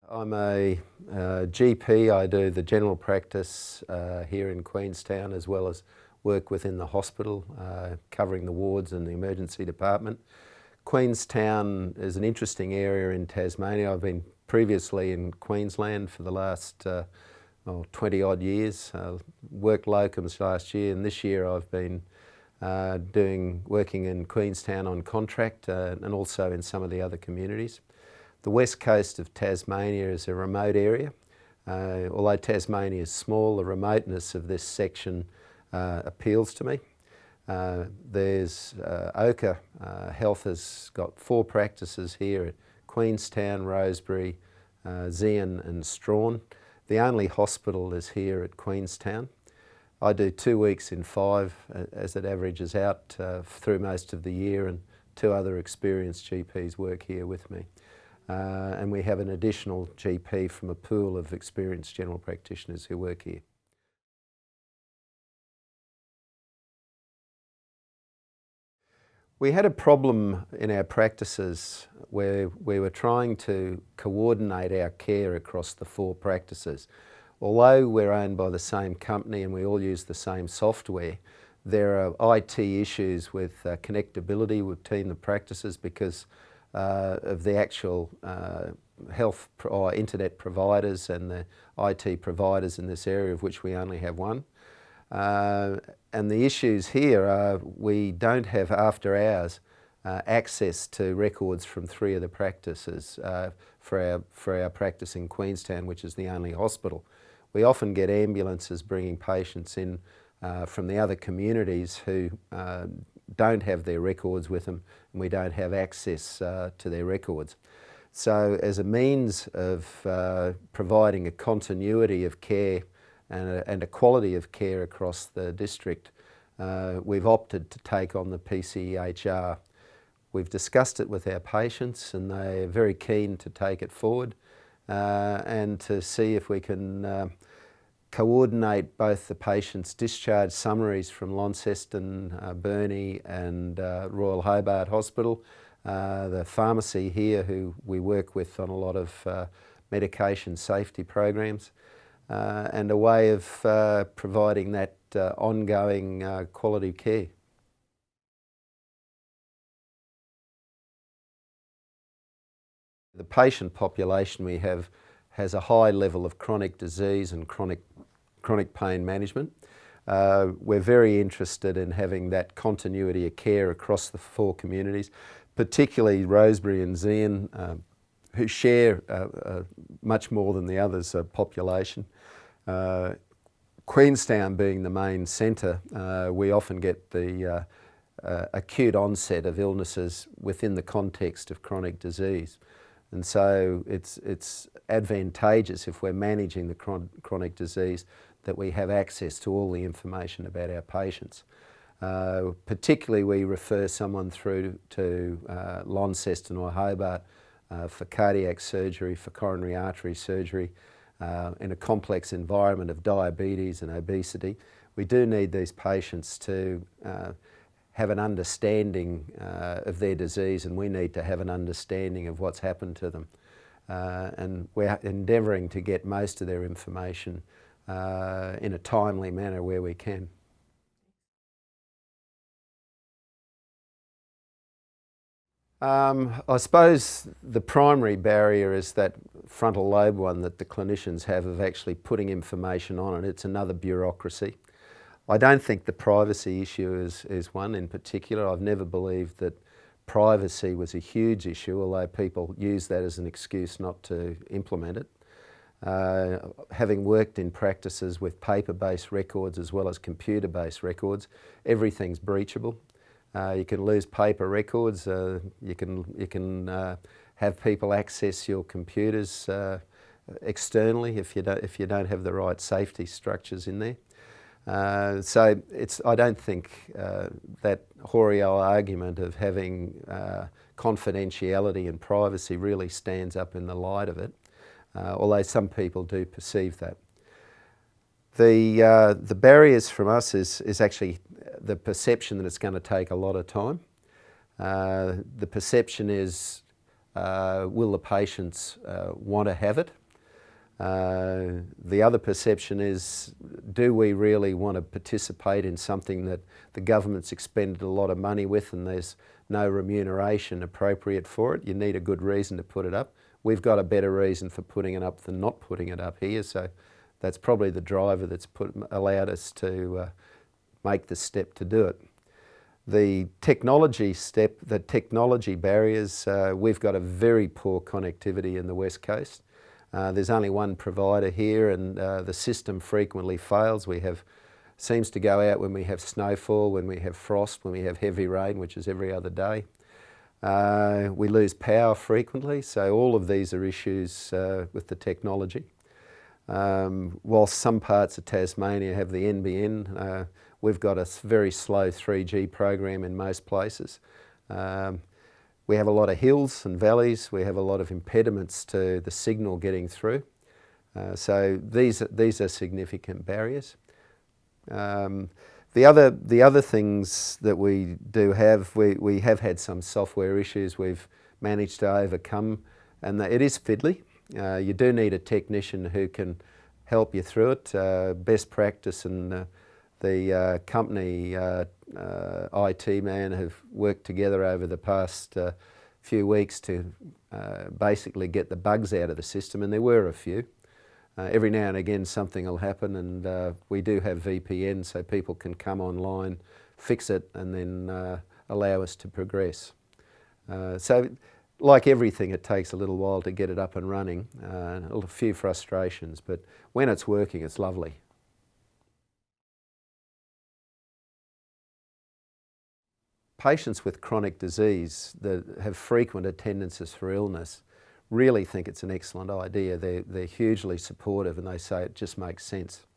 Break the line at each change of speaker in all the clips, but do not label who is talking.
I'm a GP. I do the general practice here in Queenstown, as well as work within the hospital, covering the wards and the emergency department. Queenstown is an interesting area in Tasmania. I've been previously in Queensland for the last 20 odd years. Worked locums last year, and this year I've been working in Queenstown on contract and also in some of the other communities. The west coast of Tasmania is a remote area. Although Tasmania is small, the remoteness of this section appeals to me. There's Ochre Health has got 4 practices here at Queenstown, Rosebery, Zeehan and Strahan. The only hospital is here at Queenstown. I do 2 weeks in 5 as it averages out through most of the year, and 2 other experienced GPs work here with me. And we have an additional GP from a pool of experienced general practitioners who work here. We had a problem in our practices where we were trying to coordinate our care across the 4 practices. Although we're owned by the same company and we all use the same software, there are IT issues with connectability between the practices because of the actual health or internet providers and the IT providers in this area, of which we only have one. And the issues here are we don't have after hours access to records from 3 of the practices for our practice in Queenstown, which is the only hospital. We often get ambulances bringing patients in from the other communities who don't have their records with them, and we don't have access to their records. So as a means of providing a continuity of care and a quality of care across the district, we've opted to take on the PCEHR. We've discussed it with our patients and they're very keen to take it forward and to see if we can coordinate both the patient's discharge summaries from Launceston, Burnie and Royal Hobart Hospital, the pharmacy here who we work with on a lot of medication safety programs, and a way of providing that ongoing quality care. The patient population we have has a high level of chronic disease and chronic pain management. We're very interested in having that continuity of care across the 4 communities, particularly Rosebery and Zeehan, who share much more than the others population. Queenstown being the main centre, we often get the acute onset of illnesses within the context of chronic disease. And so it's advantageous if we're managing the chronic disease that we have access to all the information about our patients. Particularly we refer someone through to Launceston or Hobart for cardiac surgery, for coronary artery surgery, in a complex environment of diabetes and obesity. We do need these patients to have an understanding of their disease, and we need to have an understanding of what's happened to them. And we're endeavouring to get most of their information in a timely manner where we can. I suppose the primary barrier is that frontal lobe one that the clinicians have of actually putting information on it. It's another bureaucracy. I don't think the privacy issue is one in particular. I've never believed that privacy was a huge issue, although people use that as an excuse not to implement it. Having worked in practices with paper-based records as well as computer-based records, everything's breachable. You can lose paper records, you can have people access your computers externally if you don't have the right safety structures in there. So I don't think that hoary old argument of having confidentiality and privacy really stands up in the light of it, although some people do perceive that. The barriers from us is actually the perception that it's going to take a lot of time. The perception is will the patients want to have it? The other perception is, do we really want to participate in something that the government's expended a lot of money with and there's no remuneration appropriate for it? You need a good reason to put it up. We've got a better reason for putting it up than not putting it up here, so that's probably the driver that's allowed us to make the step to do it. The technology step, the technology barriers, we've got a very poor connectivity in the West Coast. There's only one provider here and the system frequently fails. Seems to go out when we have snowfall, when we have frost, when we have heavy rain, which is every other day. We lose power frequently, so all of these are issues with the technology. Whilst some parts of Tasmania have the NBN, we've got a very slow 3G program in most places. We have a lot of hills and valleys. We have a lot of impediments to the signal getting through. So these are significant barriers. The other things that we do have, we have had some software issues we've managed to overcome, and it is fiddly. You do need a technician who can help you through it. Best practice and the company IT man have worked together over the past few weeks to basically get the bugs out of the system, and there were a few. Every now and again something will happen, and we do have VPN so people can come online, fix it, and then allow us to progress. So like everything, it takes a little while to get it up and running, a few frustrations, but when it's working, it's lovely. Patients with chronic disease that have frequent attendances for illness really think it's an excellent idea. They're hugely supportive and they say it just makes sense.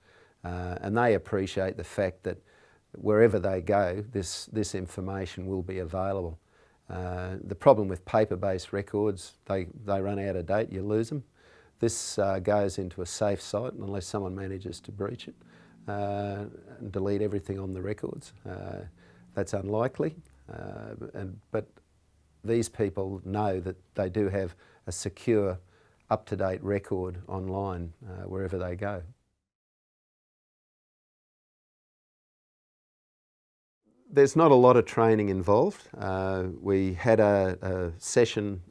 And they appreciate the fact that wherever they go, this information will be available. The problem with paper-based records, they run out of date, you lose them. This goes into a safe site unless someone manages to breach it and delete everything on the records. That's unlikely, but these people know that they do have a secure, up-to-date record online wherever they go. There's not a lot of training involved. We had a session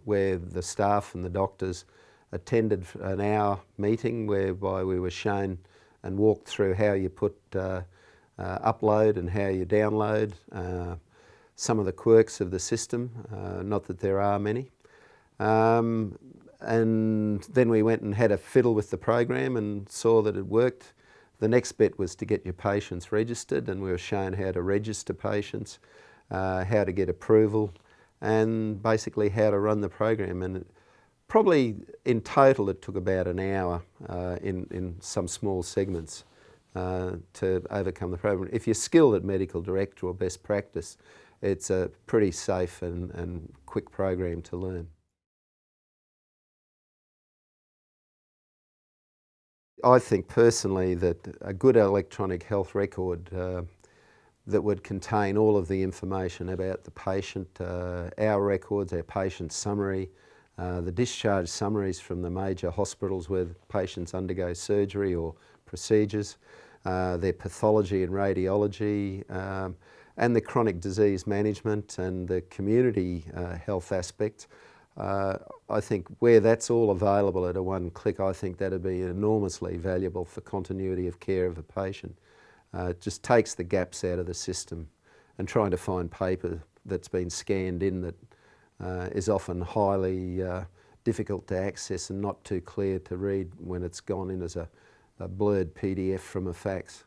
where the staff and the doctors attended an hour meeting whereby we were shown and walked through how you put upload and how you download, some of the quirks of the system, not that there are many. And then we went and had a fiddle with the program and saw that it worked. The next bit was to get your patients registered, and we were shown how to register patients, how to get approval, and basically how to run the program. And probably in total it took about an hour in some small segments to overcome the program. If you're skilled at medical director or best practice, it's a pretty safe and quick program to learn. I think personally that a good electronic health record that would contain all of the information about the patient, our records, our patient summary, the discharge summaries from the major hospitals where patients undergo surgery or procedures, their pathology and radiology, and the chronic disease management and the community health aspect. I think where that's all available at a one click, I think that'd be enormously valuable for continuity of care of a patient. It just takes the gaps out of the system, and trying to find paper that's been scanned in that is often highly difficult to access and not too clear to read when it's gone in as a blurred PDF from a fax.